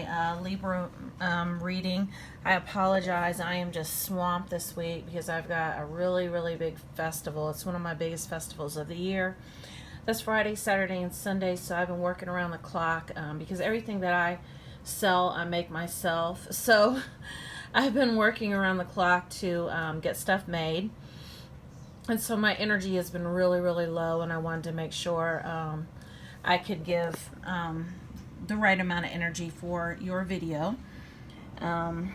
my Libra reading. I apologize. I am just swamped this week because I've got a really big festival. It's one of my biggest festivals of the year. That's Friday, Saturday, and Sunday, so I've been working around the clock because everything that I sell, I make myself. So I've been working around the clock to get stuff made. And so my energy has been really low, and I wanted to make sure I could give the right amount of energy for your video. I'm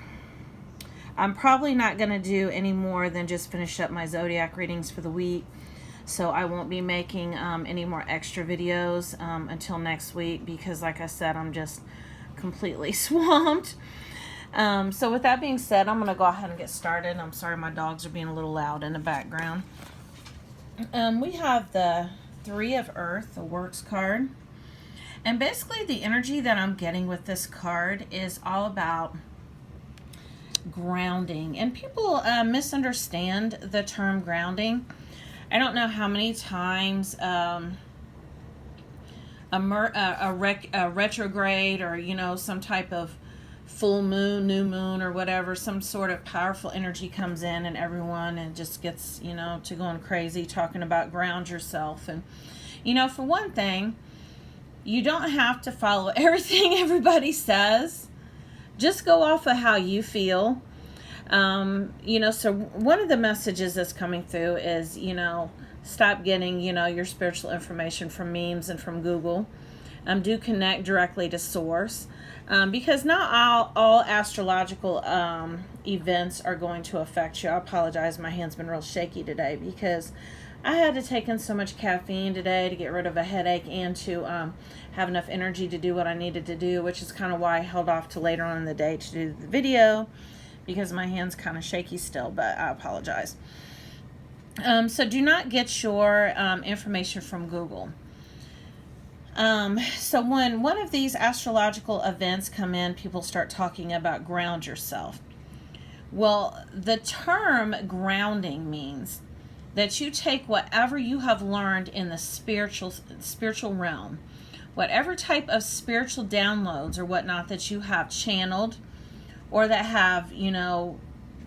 probably not going to do any more than just finish up my zodiac readings for the week. So I won't be making any more extra videos until next week because, like I said, I'm just completely swamped. So with that being said, I'm going to go ahead and get started. I'm sorry my dogs are being a little loud in the background. We have the Three of Earth, the Works card. And basically the energy that I'm getting with this card is all about grounding. And people misunderstand the term grounding. I don't know how many times a retrograde or, you know, some type of full moon, new moon, or whatever, some sort of powerful energy comes in and everyone and just gets, you know, to going crazy talking about ground yourself. And, you know, for one thing, you don't have to follow everything everybody says. Just go off of how you feel. You know, so one of the messages that's coming through is, you know, stop getting, you know, your spiritual information from memes and from Google. Do connect directly to source. Because not all astrological events are going to affect you. I apologize, my hand's been real shaky today because I had to take in so much caffeine today to get rid of a headache and to have enough energy to do what I needed to do, which is kind of why I held off to later on in the day to do the video because my hand's kind of shaky still, but I apologize. So do not get your information from Google. So when one of these astrological events come in, people start talking about ground yourself. Well, the term grounding means that you take whatever you have learned in the spiritual realm, whatever type of spiritual downloads or whatnot that you have channeled or that have, you know,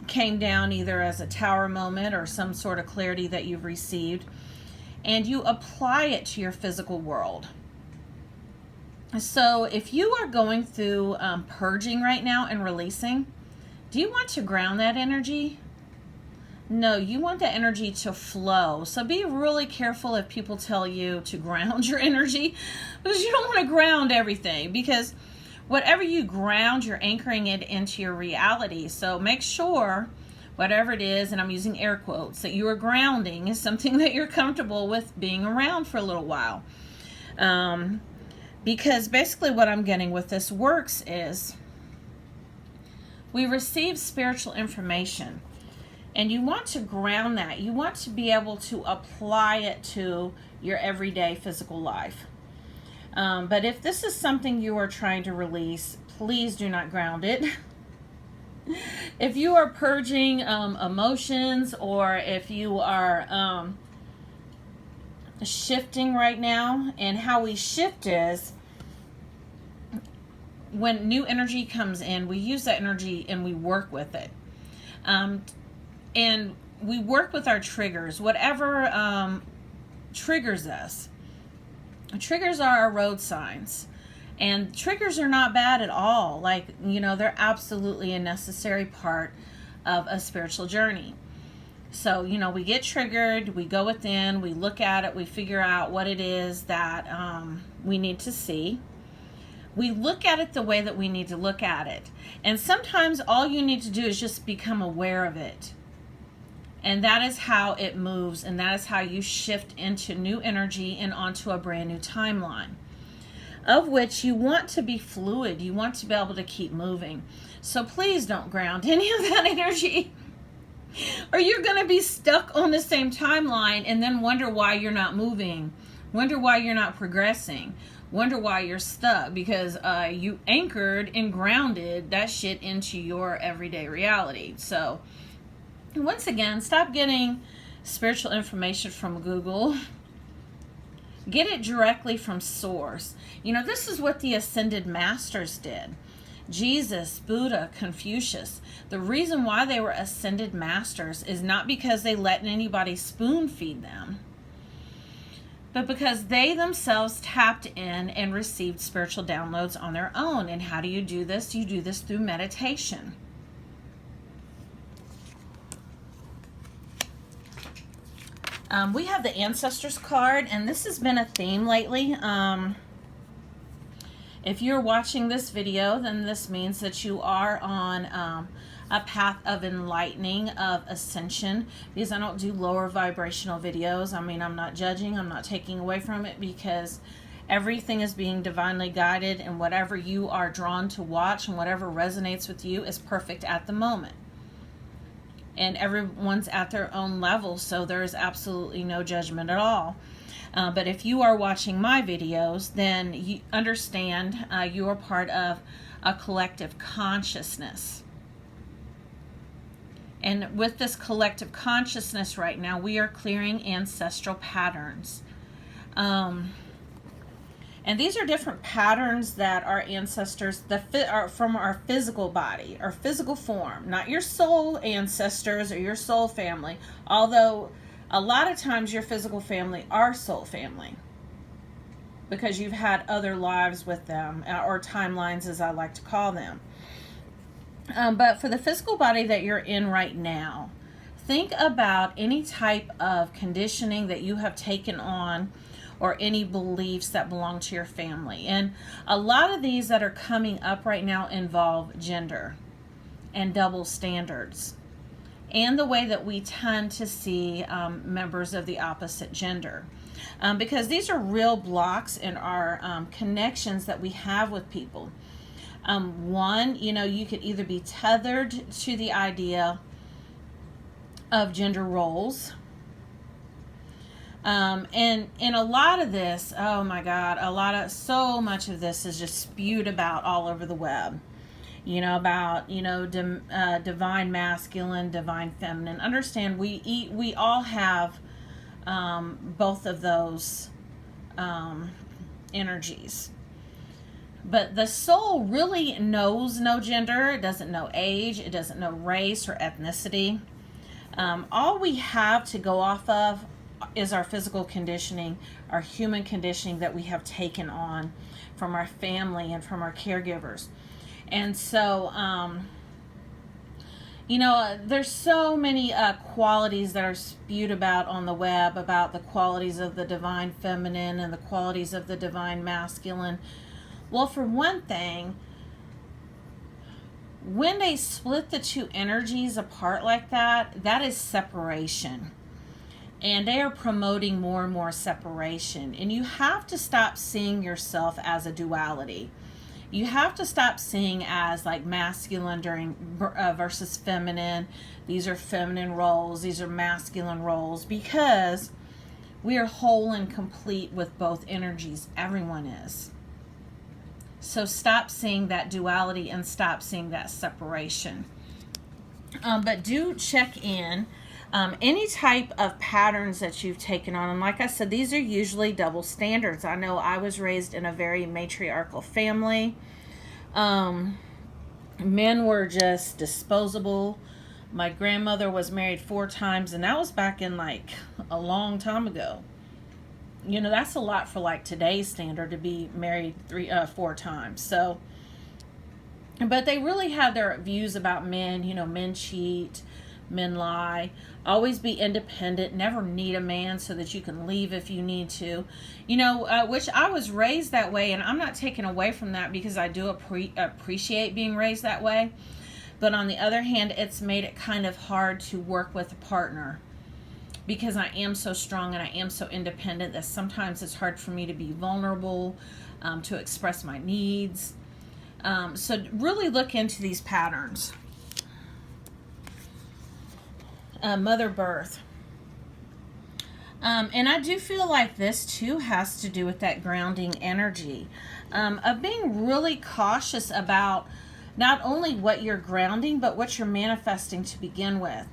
came down either as a tower moment or some sort of clarity that you've received, and you apply it to your physical world. So if you are going through purging right now and releasing, do you want to ground that energy? No, you want the energy to flow. So be really careful if people tell you to ground your energy, because you don't want to ground everything, because whatever you ground, you're anchoring it into your reality. So make sure whatever it is, and I'm using air quotes, that you are grounding is something that you're comfortable with being around for a little while. Because basically what I'm getting with this works is we receive spiritual information and you want to ground that. You want to be able to apply it to your everyday physical life. But if this is something you are trying to release, please do not ground it. If you are purging emotions, or if you are shifting right now, and how we shift is when new energy comes in, we use that energy and we work with it. And we work with our triggers, whatever triggers us. Triggers are our road signs. And triggers are not bad at all. Like, you know, they're absolutely a necessary part of a spiritual journey. So, you know, we get triggered, we go within, we look at it, we figure out what it is that we need to see. We look at it the way that we need to look at it. And sometimes all you need to do is just become aware of it. And that is how it moves, and that is how you shift into new energy and onto a brand new timeline, of which you want to be fluid. You want to be able to keep moving. So please don't ground any of that energy, or you're going to be stuck on the same timeline and then wonder why you're not moving, wonder why you're not progressing, wonder why you're stuck, because you anchored and grounded that shit into your everyday reality. So once again, stop getting spiritual information from Google. Get it directly from source. You know, this is what the Ascended Masters did. Jesus, Buddha, Confucius. The reason why they were ascended masters is not because they let anybody spoon feed them, but because they themselves tapped in and received spiritual downloads on their own. And how do you do this? You do this through meditation. We have the Ancestors card, and this has been a theme lately. If you're watching this video, then this means that you are on a path of enlightening, of ascension, because I don't do lower vibrational videos. I mean, I'm not judging, I'm not taking away from it, because everything is being divinely guided, and whatever you are drawn to watch and whatever resonates with you is perfect at the moment. And everyone's at their own level, so there is absolutely no judgment at all. But if you are watching my videos, then you understand you are part of a collective consciousness. And with this collective consciousness right now, we are clearing ancestral patterns. And these are different patterns that our ancestors are from our physical body, our physical form, not your soul ancestors or your soul family, although a lot of times your physical family are soul family because you've had other lives with them, or timelines as I like to call them. But for the physical body that you're in right now, think about any type of conditioning that you have taken on, or any beliefs that belong to your family. And a lot of these that are coming up right now involve gender and double standards, and the way that we tend to see members of the opposite gender. Because these are real blocks in our connections that we have with people. One, you could either be tethered to the idea of gender roles. And a lot of this, oh my God, so much of this is just spewed about all over the web, about, divine masculine, divine feminine. Understand, we all have, both of those, energies. But the soul really knows no gender. It doesn't know age. It doesn't know race or ethnicity. All we have to go off of is our physical conditioning, our human conditioning that we have taken on from our family and from our caregivers. And so, there's so many qualities that are spewed about on the web, about the qualities of the divine feminine and the qualities of the divine masculine. Well, for one thing, when they split the two energies apart like that, that is separation. And they are promoting more and more separation. And you have to stop seeing yourself as a duality. You have to stop seeing as like masculine versus feminine. These are feminine roles. These are masculine roles. Because we are whole and complete with both energies. Everyone is. So stop seeing that duality and stop seeing that separation. But do check in. Any type of patterns that you've taken on, and like I said, these are usually double standards. I know I was raised in a very matriarchal family. Men were just disposable. My grandmother was married 4 times, and that was back in like a long time ago. That's a lot for like today's standard to be married 4 times. So, but they really have their views about men. Men cheat, men lie, always be independent, never need a man so that you can leave if you need to, which I was raised that way, and I'm not taking away from that because I do appreciate being raised that way. But on the other hand, it's made it kind of hard to work with a partner because I am so strong and I am so independent that sometimes it's hard for me to be vulnerable, to express my needs. So really look into these patterns. Mother birth. And I do feel like this too has to do with that grounding energy, of being really cautious about not only what you're grounding, but what you're manifesting to begin with.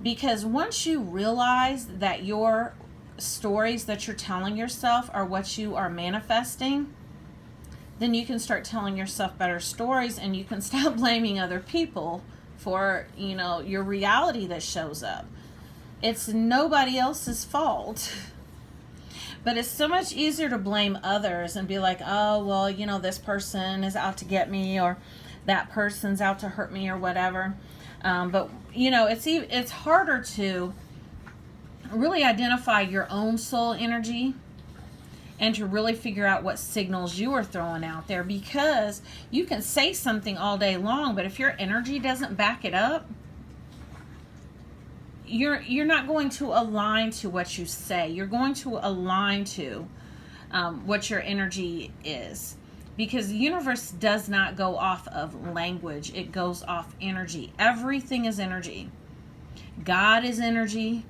Because once you realize that your stories that you're telling yourself are what you are manifesting, then you can start telling yourself better stories, and you can stop blaming other people for, your reality that shows up. It's nobody else's fault. But it's so much easier to blame others and be like, oh, well, this person is out to get me, or that person's out to hurt me, or whatever. But it's harder to really identify your own soul energy and to really figure out what signals you are throwing out there, because you can say something all day long, but if your energy doesn't back it up, you're not going to align to what you say. You're going to align to what your energy is, because the universe does not go off of language. It goes off energy. Everything is energy. God is energy.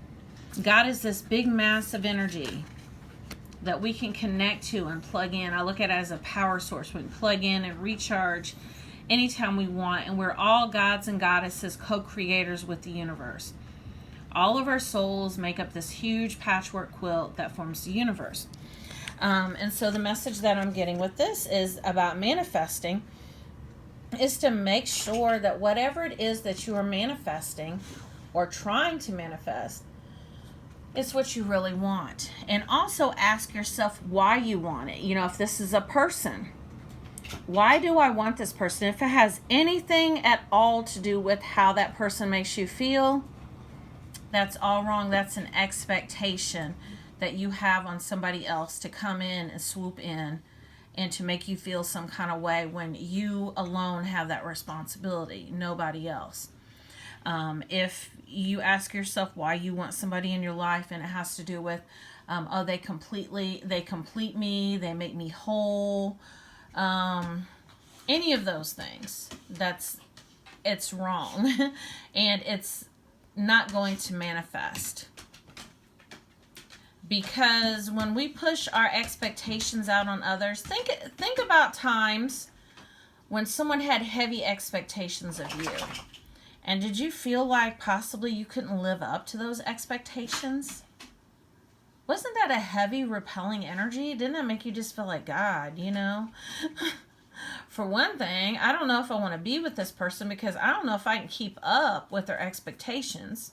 God is this big mass of energy that we can connect to and plug in. I look at it as a power source. We can plug in and recharge anytime we want, and we're all gods and goddesses, co-creators with the universe. All of our souls make up this huge patchwork quilt that forms the universe. And so the message that I'm getting with this is about manifesting, is to make sure that whatever it is that you are manifesting or trying to manifest, it's what you really want. And also ask yourself why you want it. If this is a person, why do I want this person? If it has anything at all to do with how that person makes you feel, that's all wrong. That's an expectation that you have on somebody else to come in and swoop in and to make you feel some kind of way, when you alone have that responsibility, nobody else. If you ask yourself why you want somebody in your life, and it has to do with, they complete me, they make me whole, any of those things, it's wrong. And it's not going to manifest, because when we push our expectations out on others, think about times when someone had heavy expectations of you, and did you feel like possibly you couldn't live up to those expectations? Wasn't that a heavy, repelling energy? Didn't that make you just feel like, God, For one thing, I don't know if I want to be with this person, because I don't know if I can keep up with their expectations.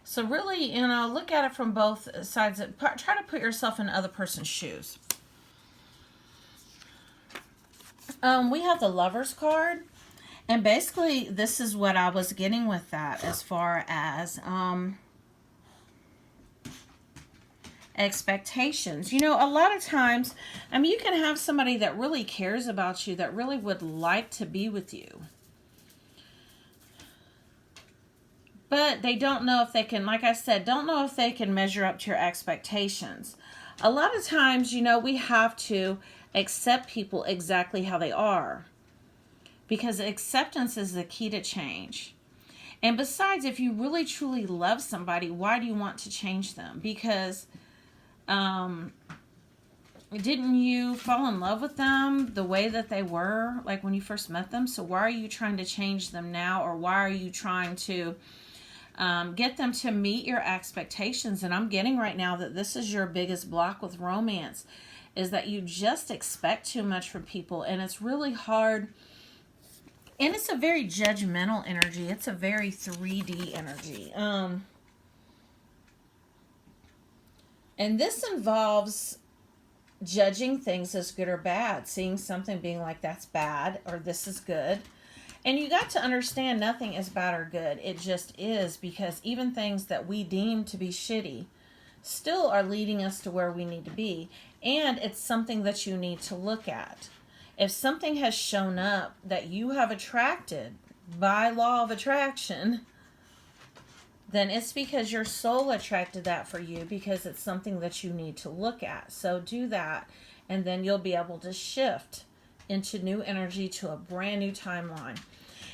So really, look at it from both sides. Try to put yourself in the other person's shoes. We have the Lover's card. And basically, this is what I was getting with that, as far as expectations. A lot of times, you can have somebody that really cares about you, that really would like to be with you, but they don't know if they can, like I said, don't know if they can measure up to your expectations. A lot of times, we have to accept people exactly how they are, because acceptance is the key to change. And besides, if you really truly love somebody, why do you want to change them? Because didn't you fall in love with them the way that they were, like when you first met them? So why are you trying to change them now? Or why are you trying to get them to meet your expectations? And I'm getting right now that this is your biggest block with romance, is that you just expect too much from people, and it's really hard. And it's a very judgmental energy. It's a very 3D energy. And this involves judging things as good or bad, seeing something being like, that's bad, or this is good. And you got to understand nothing is bad or good. It just is, because even things that we deem to be shitty still are leading us to where we need to be. And it's something that you need to look at. If something has shown up that you have attracted by law of attraction, then it's because your soul attracted that for you, because it's something that you need to look at. So do that, and then you'll be able to shift into new energy, to a brand new timeline.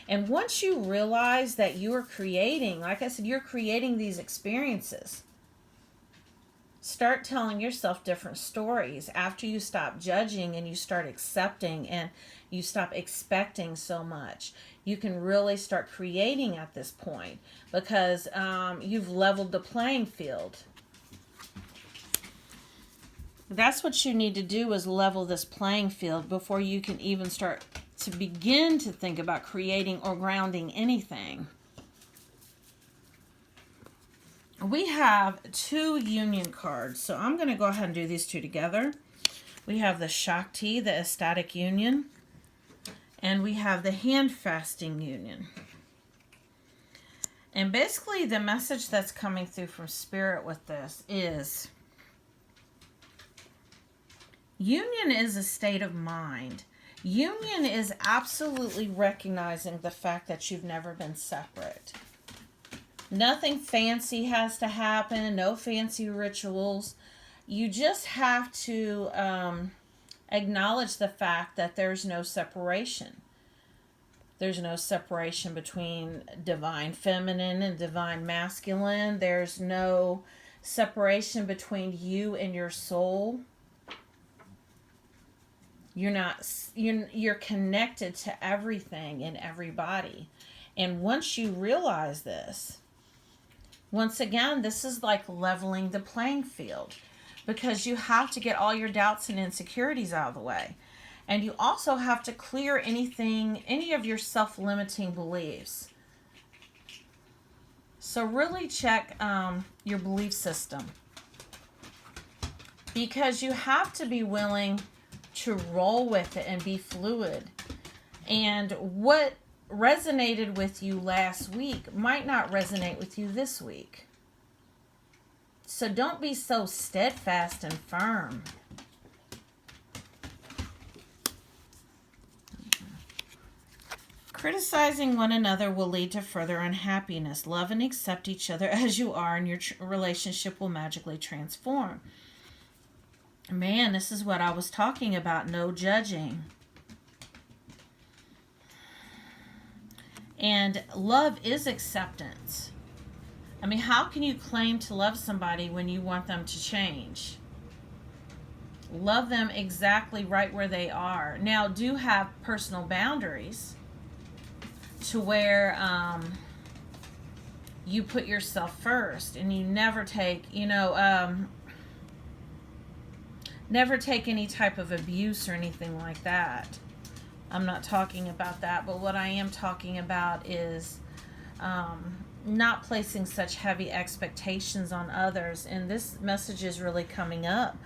And once you realize that you are creating, like I said, you're creating these experiences, start telling yourself different stories after you stop judging and you start accepting and you stop expecting so much. You can really start creating at this point, because you've leveled the playing field. That's what you need to do, is level this playing field before you can even start to begin to think about creating or grounding anything. We have 2 union cards, so I'm going to go ahead and do these 2 together. We have the Shakti, the ecstatic union, and we have the hand-fasting union. And basically the message that's coming through from Spirit with this is, union is a state of mind. Union is absolutely recognizing the fact that you've never been separate. Nothing fancy has to happen, no fancy rituals. You just have to acknowledge the fact that there's no separation. There's no separation between divine feminine and divine masculine. There's no separation between you and your soul. You're connected to everything and everybody. And once you realize this, once again, this is like leveling the playing field, because you have to get all your doubts and insecurities out of the way. And you also have to clear any of your self-limiting beliefs. So really check your belief system, because you have to be willing to roll with it and be fluid. And what resonated with you last week might not resonate with you this week. So don't be so steadfast and firm. Criticizing one another will lead to further unhappiness. Love and accept each other as you are, and your relationship will magically transform. Man, this is what I was talking about. No judging. And love is acceptance. I mean, how can you claim to love somebody when you want them to change? Love them exactly right where they are. Now, do have personal boundaries to where you put yourself first, and you never take, never take any type of abuse or anything like that. I'm not talking about that, but what I am talking about is not placing such heavy expectations on others. And this message is really coming up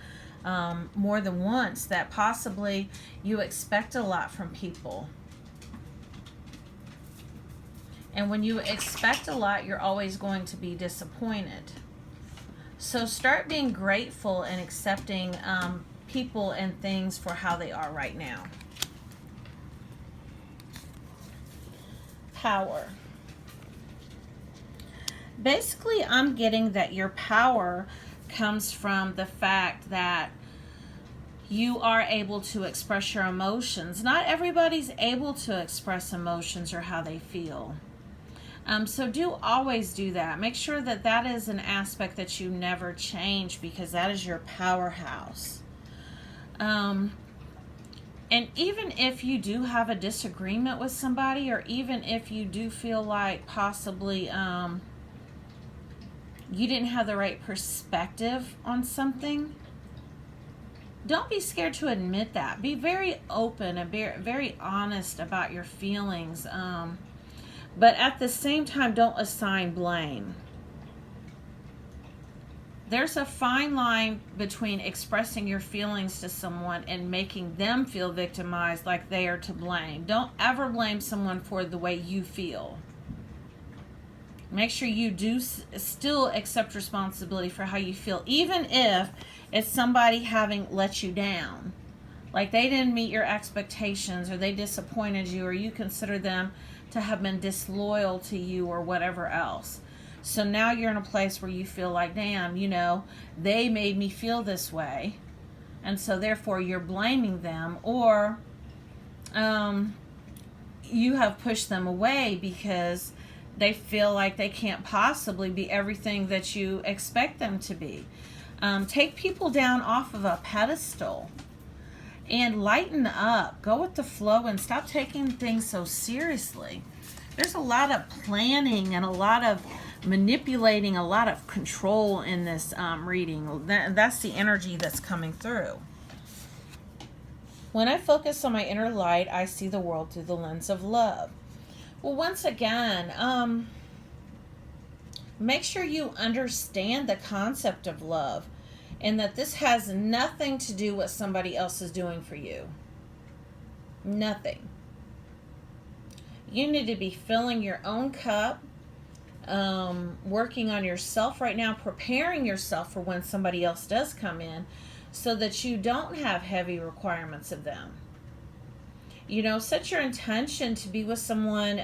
more than once, that possibly you expect a lot from people. And when you expect a lot, you're always going to be disappointed. So start being grateful and accepting people and things for how they are right now. Power. Basically, I'm getting that your power comes from the fact that you are able to express your emotions. Not everybody's able to express emotions or how they feel. So do always do that. Make sure that that is an aspect that you never change, because that is your powerhouse. And even if you do have a disagreement with somebody, or even if you do feel like possibly you didn't have the right perspective on something, don't be scared to admit that. Be very open and very honest about your feelings. But at the same time, don't assign blame. There's a fine line between expressing your feelings to someone and making them feel victimized, like they are to blame. Don't ever blame someone for the way you feel. Make sure you do still accept responsibility for how you feel, even if it's somebody having let you down. Like they didn't meet your expectations, or they disappointed you, or you consider them to have been disloyal to you, or whatever else. So now you're in a place where you feel like, damn, they made me feel this way. And so therefore you're blaming them, or you have pushed them away because they feel like they can't possibly be everything that you expect them to be. Take people down off of a pedestal and lighten up. Go with the flow and stop taking things so seriously. There's a lot of planning and a lot of manipulating a lot of control in this reading. That's the energy that's coming through. When I focus on my inner light, I see the world through the lens of love. Well, once again, make sure you understand the concept of love, and that this has nothing to do with what somebody else is doing for you. Nothing. You need to be filling your own cup, working on yourself right now, preparing yourself for when somebody else does come in, so that you don't have heavy requirements of them. You know, set your intention to be with someone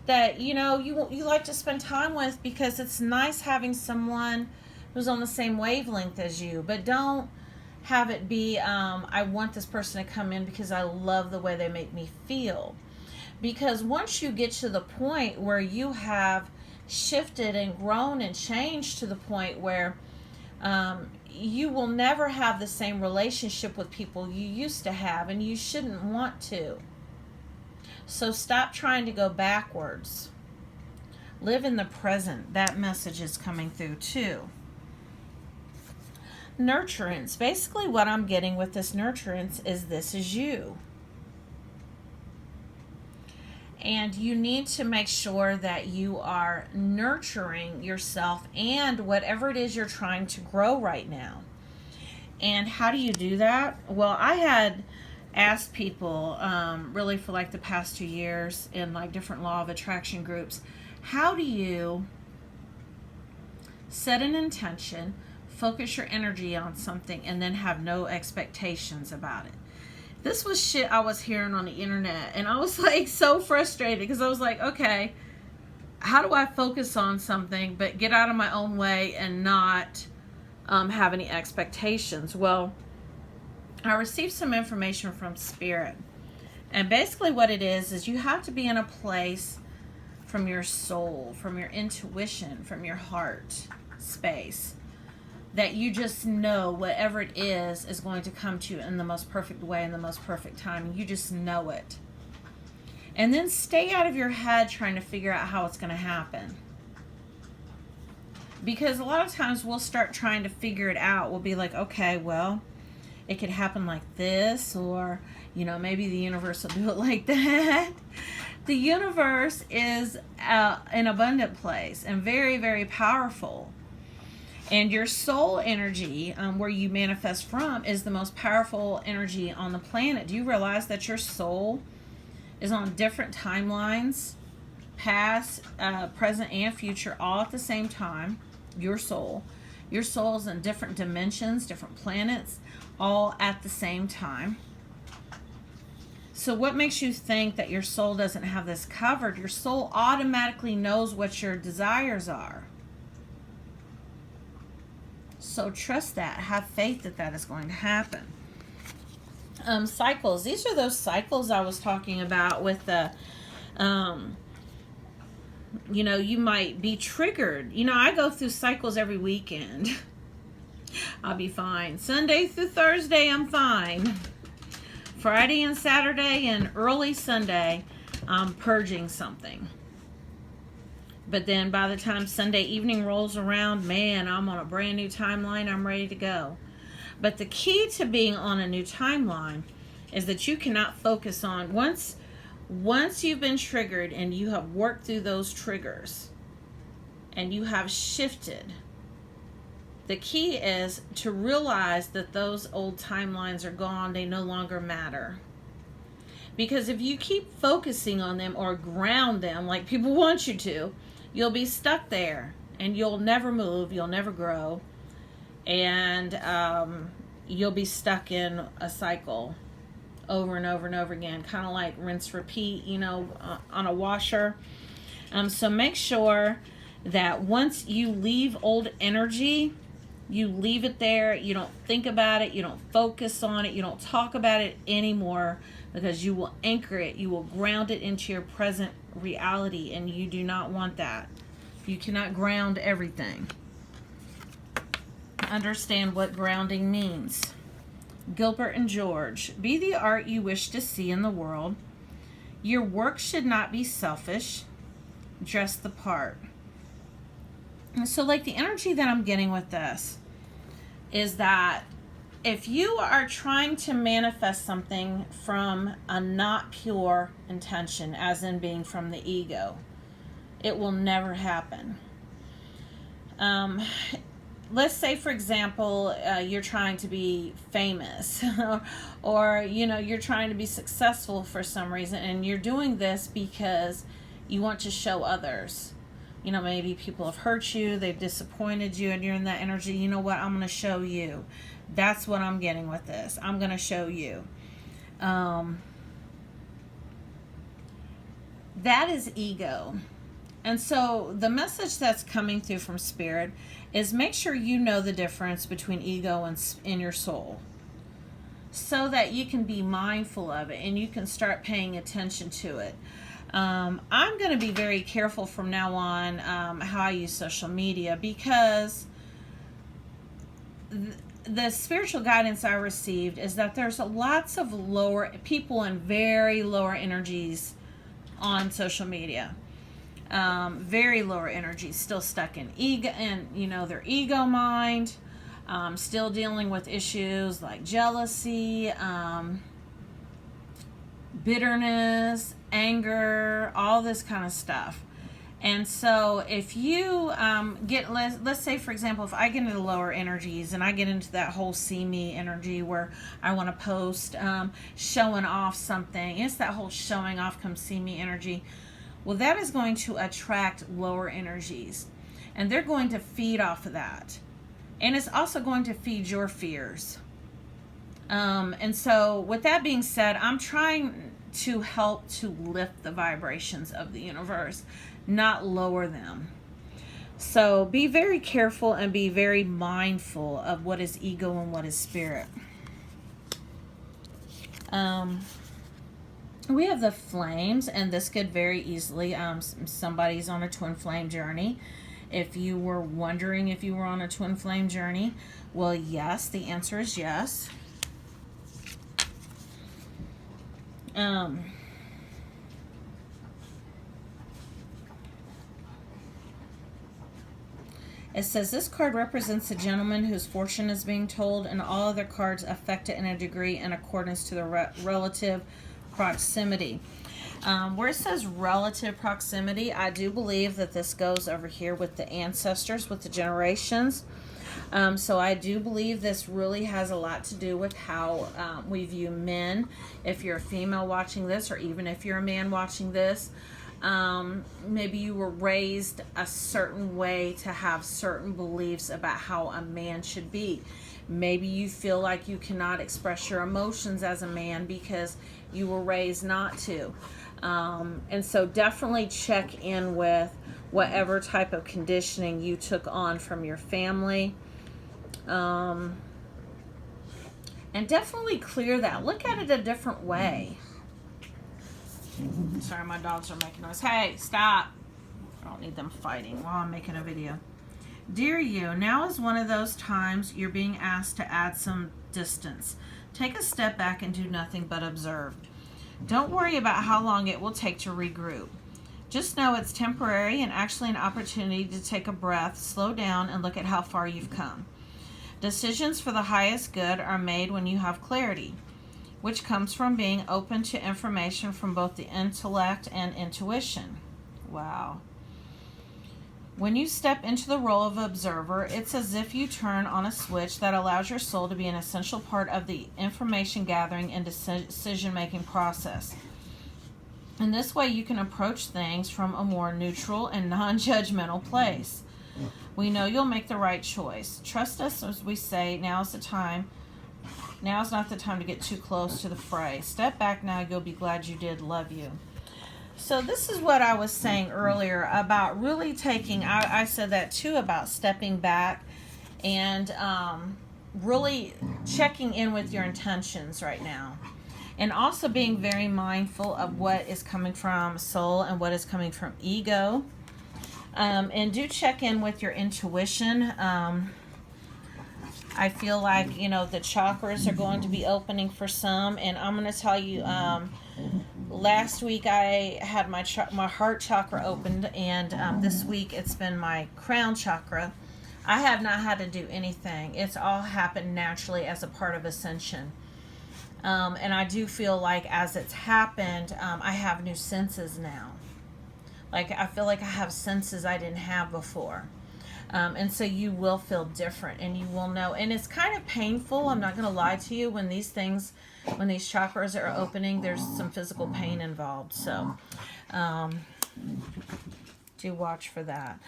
that, you know, you like to spend time with, because it's nice having someone who's on the same wavelength as you. But don't have it be, I want this person to come in because I love the way they make me feel. Because once you get to the point where you have shifted and grown and changed to the point where you will never have the same relationship with people you used to have, and you shouldn't want to. So stop trying to go backwards. Live in the present. That message is coming through too. Nurturance. Basically what I'm getting with this nurturance is this is you. And you need to make sure that you are nurturing yourself and whatever it is you're trying to grow right now. And how do you do that? Well, I had asked people really for like the past 2 years in like different law of attraction groups, how do you set an intention, focus your energy on something, and then have no expectations about it? This was shit I was hearing on the internet, and I was like so frustrated, because I was like, okay, how do I focus on something but get out of my own way and not have any expectations? Well, I received some information from Spirit, and basically what it is you have to be in a place from your soul, from your intuition, from your heart space, that you just know whatever it is going to come to you in the most perfect way, in the most perfect time. You just know it. And then stay out of your head trying to figure out how it's going to happen. Because a lot of times we'll start trying to figure it out. We'll be like, okay, well, it could happen like this, or, you know, maybe the universe will do it like that. The universe is an abundant place and very, very powerful. And your soul energy, where you manifest from, is the most powerful energy on the planet. Do you realize that your soul is on different timelines, past, present, and future, all at the same time? Your soul is in different dimensions, different planets, all at the same time. So what makes you think that your soul doesn't have this covered? Your soul automatically knows what your desires are. So trust that. Have faith that that is going to happen. Cycles. These are those cycles I was talking about with the, you know, you might be triggered. You know, I go through cycles every weekend. I'll be fine. Sunday through Thursday, I'm fine. Friday and Saturday and early Sunday, I'm purging something. But then by the time Sunday evening rolls around, man, I'm on a brand new timeline. I'm ready to go. But the key to being on a new timeline is that you cannot focus on, once you've been triggered and you have worked through those triggers and you have shifted, the key is to realize that those old timelines are gone. They no longer matter. Because if you keep focusing on them or ground them like people want you to, you'll be stuck there and you'll never move, you'll never grow, and you'll be stuck in a cycle over and over and over again, kind of like rinse repeat, you know, on a washer. So make sure that once you leave old energy, you leave it there. You don't think about it, you don't focus on it, you don't talk about it anymore, because you will anchor it, you will ground it into your present reality, and you do not want that. You cannot ground everything. Understand what grounding means. Gilbert and George. Be the art you wish to see in the world. Your work should not be selfish. Dress the part. So like the energy that I'm getting with this is that if you are trying to manifest something from a not pure intention, as in being from the ego, it will never happen. Let's say, for example, you're trying to be famous or, you're trying to be successful for some reason, and you're doing this because you want to show others. Maybe people have hurt you, they've disappointed you, and you're in that energy. You know what? I'm going to show you. That's what I'm getting with this. I'm going to show you. That is ego. And so the message that's coming through from Spirit is make sure you know the difference between ego and in your soul, so that you can be mindful of it and you can start paying attention to it. I'm going to be very careful from now on how I use social media, because the spiritual guidance I received is that there's lots of lower people and very lower energies on social media. Very lower energy, still stuck in ego and their ego mind, still dealing with issues like jealousy, bitterness, anger, all this kind of stuff. And so if you let's say, for example, if I get into the lower energies and I get into that whole see me energy where I want to post showing off something, it's that whole showing off, come see me energy. Well, that is going to attract lower energies, and they're going to feed off of that. And it's also going to feed your fears. And so with that being said, I'm trying to help to lift the vibrations of the universe, not lower them. So be very careful and be very mindful of what is ego and what is spirit. We have the flames, and this could very easily, somebody's on a twin flame journey. If you were wondering if you were on a twin flame journey, well, yes, the answer is yes. It says this card represents a gentleman whose fortune is being told, and all other cards affect it in a degree in accordance to the relative proximity. Where it says relative proximity, I do believe that this goes over here with the ancestors, with the generations. So I do believe this really has a lot to do with how we view men. If you're a female watching this, or even if you're a man watching this, maybe you were raised a certain way to have certain beliefs about how a man should be. Maybe you feel like you cannot express your emotions as a man because you were raised not to. And so definitely check in with whatever type of conditioning you took on from your family. And definitely clear that. Look at it a different way. Sorry, my dogs are making noise. Hey, stop. I don't need them fighting while I'm making a video. Dear you, now is one of those times you're being asked to add some distance. Take a step back and do nothing but observe. Don't worry about how long it will take to regroup. Just know it's temporary and actually an opportunity to take a breath, slow down, and look at how far you've come. Decisions for the highest good are made when you have clarity, which comes from being open to information from both the intellect and intuition. Wow. When you step into the role of observer, it's as if you turn on a switch that allows your soul to be an essential part of the information gathering and decision-making process. In this way, you can approach things from a more neutral and non-judgmental place. We know you'll make the right choice. Trust us as we say, now is the time. Now is not the time to get too close to the fray. Step back now, you'll be glad you did. Love you. So this is what I was saying earlier about really taking, I said that too, about stepping back and really checking in with your intentions right now. And also being very mindful of what is coming from soul and what is coming from ego. And do check in with your intuition. I feel like, the chakras are going to be opening for some. And I'm going to tell you, last week I had my heart chakra opened, and this week it's been my crown chakra. I have not had to do anything. It's all happened naturally as a part of ascension. And I do feel like as it's happened, I have new senses now. Like, I feel like I have senses I didn't have before. And so you will feel different, and you will know. And it's kind of painful. I'm not going to lie to you. When these chakras are opening, there's some physical pain involved. So do watch for that.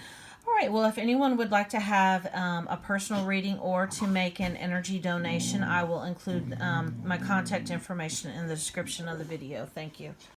All right, well, if anyone would like to have a personal reading or to make an energy donation, I will include my contact information in the description of the video. Thank you.